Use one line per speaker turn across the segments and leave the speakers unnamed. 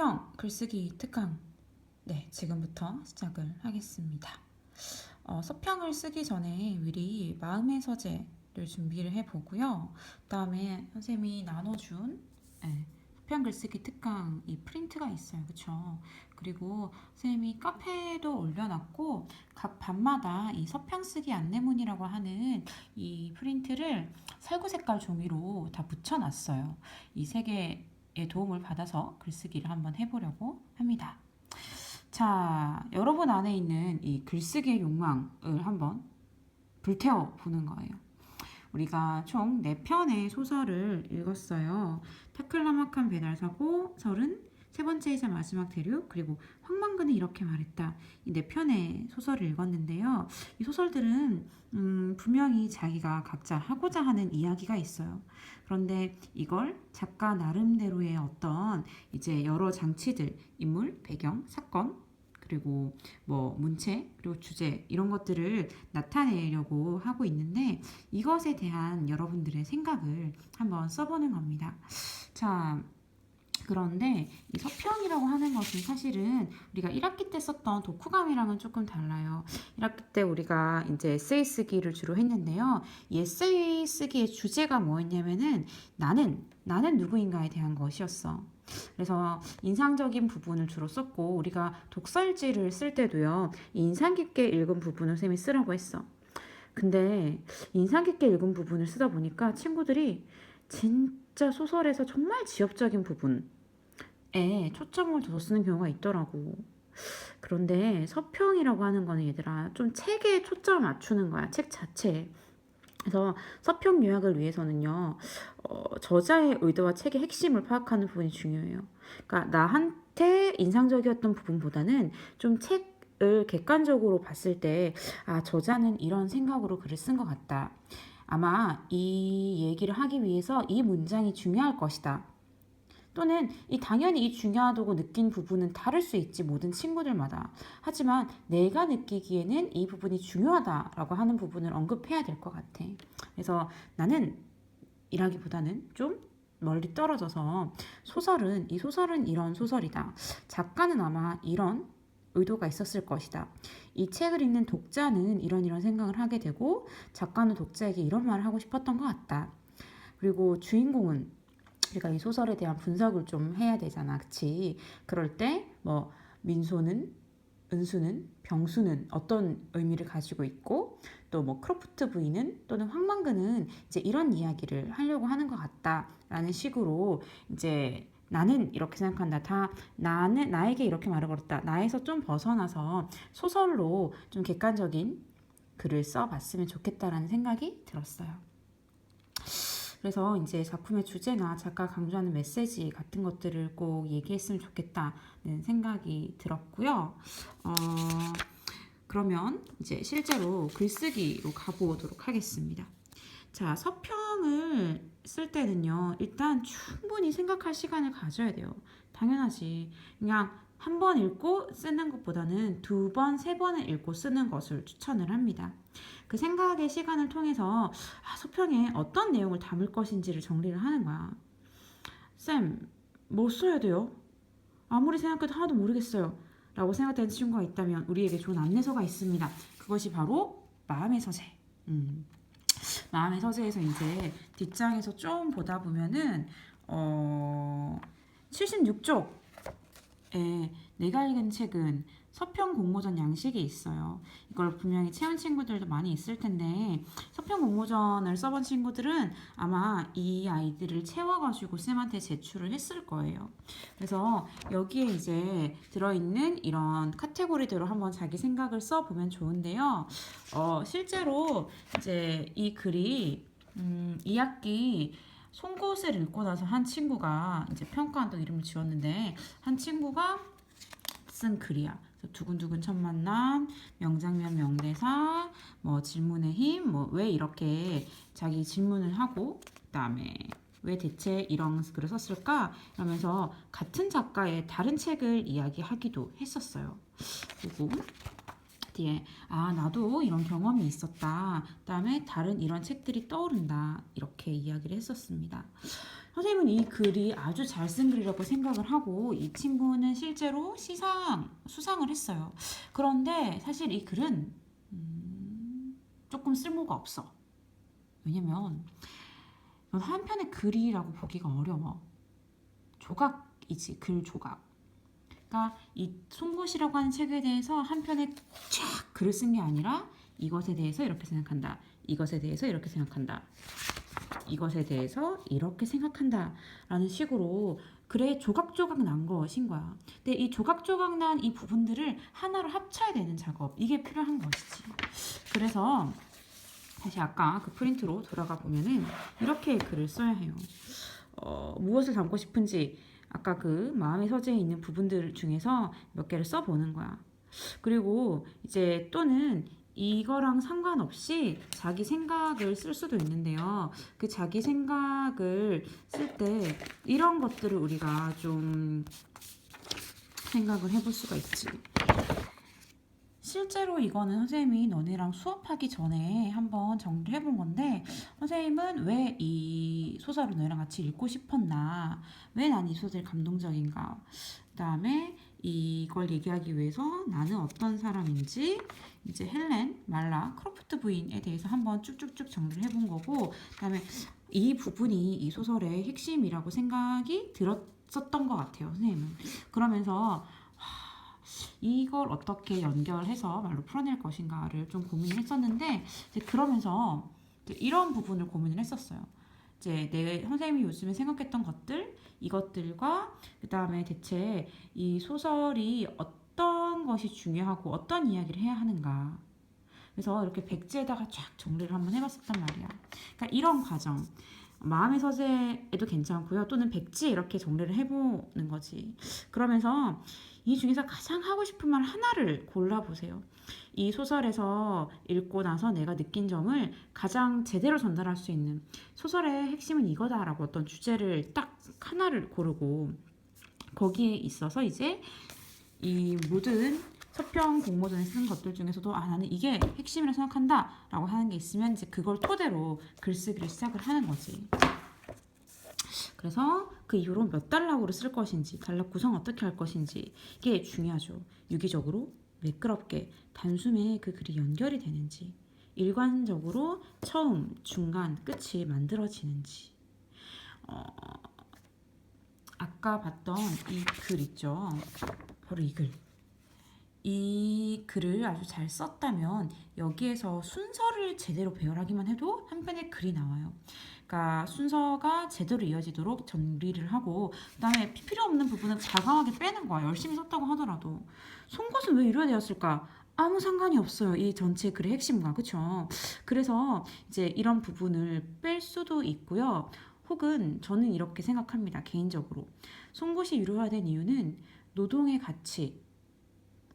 서평 글쓰기 특강 지금부터 시작을 하겠습니다. 서평을 쓰기 전에 미리 마음의 서재를 준비를 해보고요. 그다음에 선생님이 나눠준 서평 글쓰기 특강 이 프린트가 있어요. 그쵸? 그리고 선생님이 카페에도 올려놨고 각 반마다 이 서평 쓰기 안내문이라고 하는 이 프린트를 살구 색깔 종이로 다 붙여놨어요. 이 세 개의 도움을 받아서 글쓰기를 한번 해보려고 합니다. 자, 여러분 안에 있는 이 글쓰기의 욕망을 한번 불태워 보는 거예요. 우리가 총 4편의 소설을 읽었어요. 타클라막한 배달사고, 설은, 세 번째이자 마지막 대륙, 그리고 황망근은 이렇게 말했다. 이 4편의 소설을 읽었는데요. 이 소설들은 분명히 자기가 각자 하고자 하는 이야기가 있어요. 그런데 이걸 작가 나름대로의 어떤 이제 여러 장치들, 인물, 배경, 사건, 그리고 뭐 문체, 그리고 주제 이런 것들을 나타내려고 하고 있는데 이것에 대한 여러분들의 생각을 한번 써보는 겁니다. 자, 그런데 이 서평이라고 하는 것은 사실은 우리가 1학기 때 썼던 독후감이랑은 조금 달라요. 1학기 때 우리가 이제 에세이 쓰기를 주로 했는데요. 이 에세이 쓰기의 주제가 뭐였냐면은 나는 누구인가에 대한 것이었어. 그래서 인상적인 부분을 주로 썼고 우리가 독설지를 쓸 때도요. 인상 깊게 읽은 부분을 쌤이 쓰라고 했어. 근데 인상 깊게 읽은 부분을 쓰다 보니까 친구들이 진짜 소설에서 정말 지엽적인 부분에 초점을 둬서 쓰는 경우가 있더라고. 그런데 서평이라고 하는 거는 얘들아 좀 책에 초점을 맞추는 거야. 책 자체에. 그래서 서평 요약을 위해서는요. 저자의 의도와 책의 핵심을 파악하는 부분이 중요해요. 그러니까 나한테 인상적이었던 부분보다는 좀 책을 객관적으로 봤을 때 저자는 이런 생각으로 글을 쓴 것 같다. 아마 이 얘기를 하기 위해서 이 문장이 중요할 것이다. 또는 당연히 이 중요하다고 느낀 부분은 다를 수 있지 모든 친구들마다. 하지만 내가 느끼기에는 이 부분이 중요하다라고 하는 부분을 언급해야 될 것 같아. 그래서 나는 이라기보다는 좀 멀리 떨어져서 이 소설은 이런 소설이다. 작가는 아마 이런 의도가 있었을 것이다. 이 책을 읽는 독자는 이런 생각을 하게 되고 작가는 독자에게 이런 말을 하고 싶었던 것 같다. 그리고 주인공은 우리가 이 소설에 대한 분석을 좀 해야 되잖아. 그치? 그럴 때 뭐 민소는, 은수는, 병수는 어떤 의미를 가지고 있고 또 뭐 크로프트 부인은 또는 황망근은 이제 이런 이야기를 하려고 하는 것 같다라는 식으로 이제 나는 이렇게 생각한다. 나에게 이렇게 말을 걸었다. 나에서 좀 벗어나서 소설로 좀 객관적인 글을 써봤으면 좋겠다라는 생각이 들었어요. 그래서 이제 작품의 주제나 작가가 강조하는 메시지 같은 것들을 꼭 얘기했으면 좋겠다는 생각이 들었고요. 그러면 이제 실제로 글쓰기로 가보도록 하겠습니다. 자, 서평을 쓸 때는요, 일단 충분히 생각할 시간을 가져야 돼요. 당연하지. 그냥 한 번 읽고 쓰는 것보다는 2번, 3번을 읽고 쓰는 것을 추천을 합니다. 그 생각의 시간을 통해서 서평에 어떤 내용을 담을 것인지를 정리를 하는 거야. 쌤, 뭐 써야 돼요? 아무리 생각해도 하나도 모르겠어요. 라고 생각되는 친구가 있다면 우리에게 좋은 안내서가 있습니다. 그것이 바로 마음의 서재. 마음의 서재에서 이제 뒷장에서 좀 보다 보면은 76쪽에 내가 읽은 책은 서평 공모전 양식이 있어요. 이걸 분명히 채운 친구들도 많이 있을 텐데 서평 공모전을 써본 친구들은 아마 이 아이들을 채워가지고 쌤한테 제출을 했을 거예요. 그래서 여기에 이제 들어있는 이런 카테고리대로 한번 자기 생각을 써보면 좋은데요. 실제로 이제 이 글이 2학기 송곳을 읽고 나서 한 친구가 이제 평가한다고 이름을 지었는데 한 친구가 쓴 글이야. 두근두근 첫 만남, 명장면 명대사, 뭐 질문의 힘, 뭐 왜 이렇게 자기 질문을 하고 그다음에 왜 대체 이런 글을 썼을까? 이러면서 같은 작가의 다른 책을 이야기하기도 했었어요. 그리고 뒤에 나도 이런 경험이 있었다. 그다음에 다른 이런 책들이 떠오른다. 이렇게 이야기를 했었습니다. 선생님은 이 글이 아주 잘 쓴 글이라고 생각을 하고 이 친구는 실제로 수상을 했어요. 그런데 사실 이 글은 조금 쓸모가 없어. 왜냐면 이건 한 편의 글이라고 보기가 어려워. 조각이지, 글 조각. 그러니까 이 송곳이라고 하는 책에 대해서 한 편에 쫙 글을 쓴 게 아니라 이것에 대해서 이렇게 생각한다. 이것에 대해서 이렇게 생각한다. 이것에 대해서 이렇게 생각한다 라는 식으로 글에 조각조각 난 것인 거야. 근데 이 조각조각 난 이 부분들을 하나로 합쳐야 되는 작업, 이게 필요한 것이지. 그래서 다시 아까 그 프린트로 돌아가 보면은 이렇게 글을 써야 해요. 무엇을 담고 싶은지 아까 그 마음의 서재에 있는 부분들 중에서 몇 개를 써보는 거야. 그리고 이제 또는 이거랑 상관없이 자기 생각을 쓸 수도 있는데요. 그 자기 생각을 쓸 때 이런 것들을 우리가 좀 생각을 해볼 수가 있지. 실제로 이거는 선생님이 너네랑 수업하기 전에 한번 정리를 해본 건데, 선생님은 왜 이 소설을 너희랑 같이 읽고 싶었나, 왜 난 이 소설이 감동적인가, 그 다음에 이걸 얘기하기 위해서 나는 어떤 사람인지, 이제 헬렌, 말라, 크로프트 부인에 대해서 한번 쭉쭉쭉 정리를 해본 거고, 그 다음에 이 부분이 이 소설의 핵심이라고 생각이 들었었던 것 같아요, 선생님은. 그러면서 이걸 어떻게 연결해서 말로 풀어낼 것인가를 좀 고민을 했었는데, 이제 그러면서 이제 이런 부분을 고민을 했었어요. 이제 내 선생님이 요즘에 생각했던 것들, 이것들과 그 다음에 대체 이 소설이 어떤 것이 중요하고 어떤 이야기를 해야 하는가. 그래서 이렇게 백지에다가 쫙 정리를 한번 해봤었단 말이야. 그러니까 이런 과정. 마음의 서재에도 괜찮고요. 또는 백지에 이렇게 정리를 해보는 거지. 그러면서 이 중에서 가장 하고 싶은 말 하나를 골라보세요. 이 소설에서 읽고 나서 내가 느낀 점을 가장 제대로 전달할 수 있는, 소설의 핵심은 이거다라고 어떤 주제를 딱 하나를 고르고, 거기에 있어서 이제 이 모든 서평 공모전에 쓴 것들 중에서도 나는 이게 핵심이라 생각한다 라고 하는 게 있으면 이제 그걸 토대로 글쓰기를 시작을 하는 거지. 그래서 그 이후로 몇 단락으로 쓸 것인지, 단락 구성 어떻게 할 것인지, 이게 중요하죠. 유기적으로 매끄럽게 단숨에 그 글이 연결이 되는지, 일관적으로 처음, 중간, 끝이 만들어지는지. 아까 봤던 이 글 있죠. 바로 이 글. 이 글을 아주 잘 썼다면 여기에서 순서를 제대로 배열하기만 해도 한 편의 글이 나와요. 그러니까 순서가 제대로 이어지도록 정리를 하고, 그다음에 필요 없는 부분은 과감하게 빼는 거야. 열심히 썼다고 하더라도. 송곳은 왜 이래야 되었을까? 아무 상관이 없어요. 이 전체 글의 핵심과. 그쵸? 그래서 이제 이런 부분을 뺄 수도 있고요. 혹은 저는 이렇게 생각합니다. 개인적으로. 송곳이 유료화된 이유는 노동의 가치,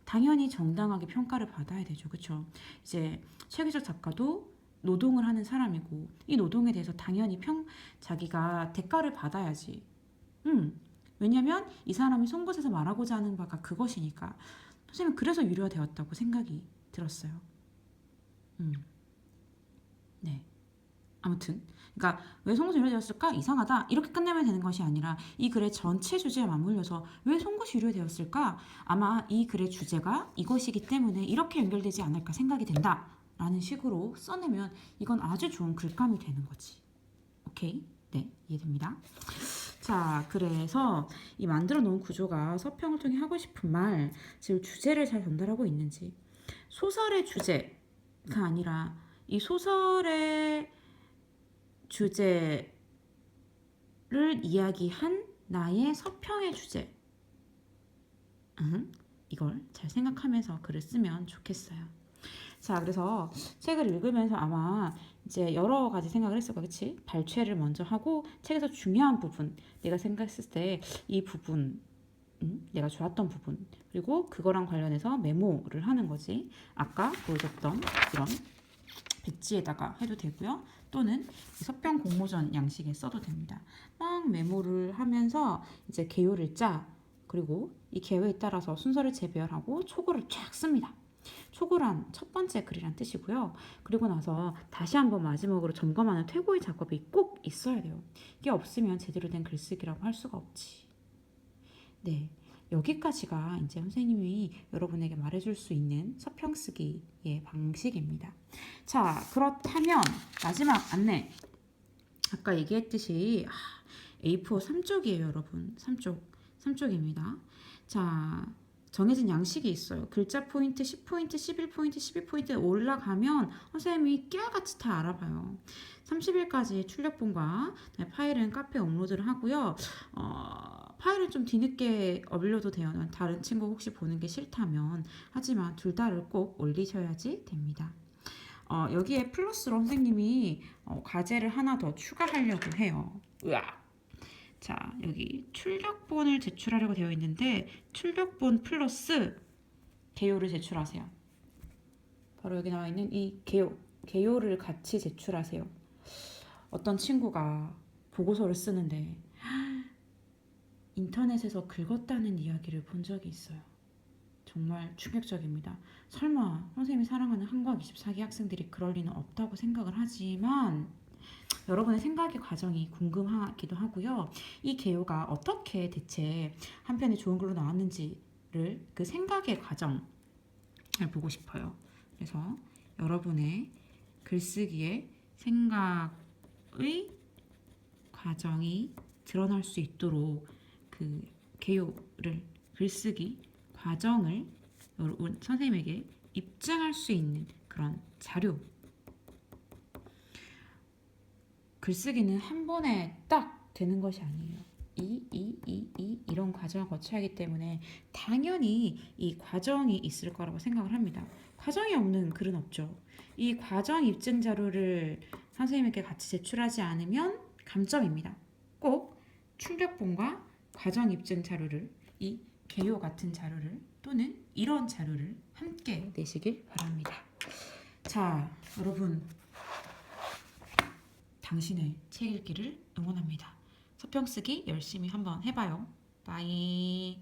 당연히 정당하게 평가를 받아야 되죠. 그쵸? 이제 최기석 작가도 노동을 하는 사람이고, 이 노동에 대해서 당연히 자기가 대가를 받아야지. 왜냐면 이 사람이 송곳에서 말하고자 하는 바가 그것이니까. 선생님 그래서 유료화 되었다고 생각이 들었어요. 네. 아무튼 그러니까 왜 송곳이 유래되었을까? 이상하다. 이렇게 끝내면 되는 것이 아니라 이 글의 전체 주제에 맞물려서 왜 송곳이 유래되었을까? 아마 이 글의 주제가 이것이기 때문에 이렇게 연결되지 않을까 생각이 된다 라는 식으로 써내면 이건 아주 좋은 글감이 되는 거지. 오케이? 네, 이해됩니다. 자, 그래서 이 만들어 놓은 구조가 서평을 통해 하고 싶은 말, 즉 주제를 잘 전달하고 있는지, 소설의 주제가 아니라 이 소설의 주제를 이야기한 나의 서평의 주제, 이걸 잘 생각하면서 글을 쓰면 좋겠어요. 자, 그래서 책을 읽으면서 아마 이제 여러 가지 생각을 했을 거야, 그치? 발췌를 먼저 하고 책에서 중요한 부분, 내가 생각했을 때 이 부분, 내가 좋았던 부분, 그리고 그거랑 관련해서 메모를 하는 거지. 아까 보여줬던 이런 백지에다가 해도 되고요. 또는 서평 공모전 양식에 써도 됩니다. 막 메모를 하면서 이제 개요를 짜. 그리고 이 개요에 따라서 순서를 재배열하고 초고를 쫙 씁니다. 초고란 첫 번째 글이란 뜻이고요. 그리고 나서 다시 한번 마지막으로 점검하는 퇴고의 작업이 꼭 있어야 돼요. 이게 없으면 제대로 된 글쓰기라고 할 수가 없지. 네, 여기까지가 이제 선생님이 여러분에게 말해줄 수 있는 서평 쓰기의 방식입니다. 자, 그렇다면 마지막 안내. 아까 얘기했듯이 A4 3쪽이에요, 여러분. 3쪽입니다. 자, 정해진 양식이 있어요. 글자 포인트 10포인트, 11포인트, 12포인트 올라가면 선생님이 깨알같이 다 알아봐요. 30일까지 출력본과 파일은 카페에 업로드를 하고요. 파일은 좀 뒤늦게 업로드 돼요. 다른 친구 혹시 보는 게 싫다면. 하지만 둘 다를 꼭 올리셔야지 됩니다. 여기에 플러스로 선생님이 과제를 하나 더 추가하려고 해요. 으악. 자, 여기 출력본을 제출하려고 되어 있는데 출력본 플러스 개요를 제출하세요. 바로 여기 나와 있는 이 개요를 같이 제출하세요. 어떤 친구가 보고서를 쓰는데 인터넷에서 긁었다는 이야기를 본 적이 있어요. 정말 충격적입니다. 설마 선생님이 사랑하는 한과학 24기 학생들이 그럴 리는 없다고 생각을 하지만 여러분의 생각의 과정이 궁금하기도 하고요. 이 개요가 어떻게 대체 한 편의 좋은 글로 나왔는지를 그 생각의 과정을 보고 싶어요. 그래서 여러분의 글쓰기의 생각의 과정이 드러날 수 있도록 그 개요를 글쓰기 과정을 여러분 선생님에게 입증할 수 있는 그런 자료. 글쓰기는 한 번에 딱 되는 것이 아니에요. 이런 과정을 거쳐야 하기 때문에 당연히 이 과정이 있을 거라고 생각을 합니다. 과정이 없는 글은 없죠. 이 과정 입증 자료를 선생님에게 같이 제출하지 않으면 감점입니다. 꼭 출력본과 과정 입증 자료를 이 개요 같은 자료를 또는 이런 자료를 함께 내시길 바랍니다. 자, 여러분 당신의 책 읽기를 응원합니다. 서평 쓰기 열심히 한번 해봐요. 바이.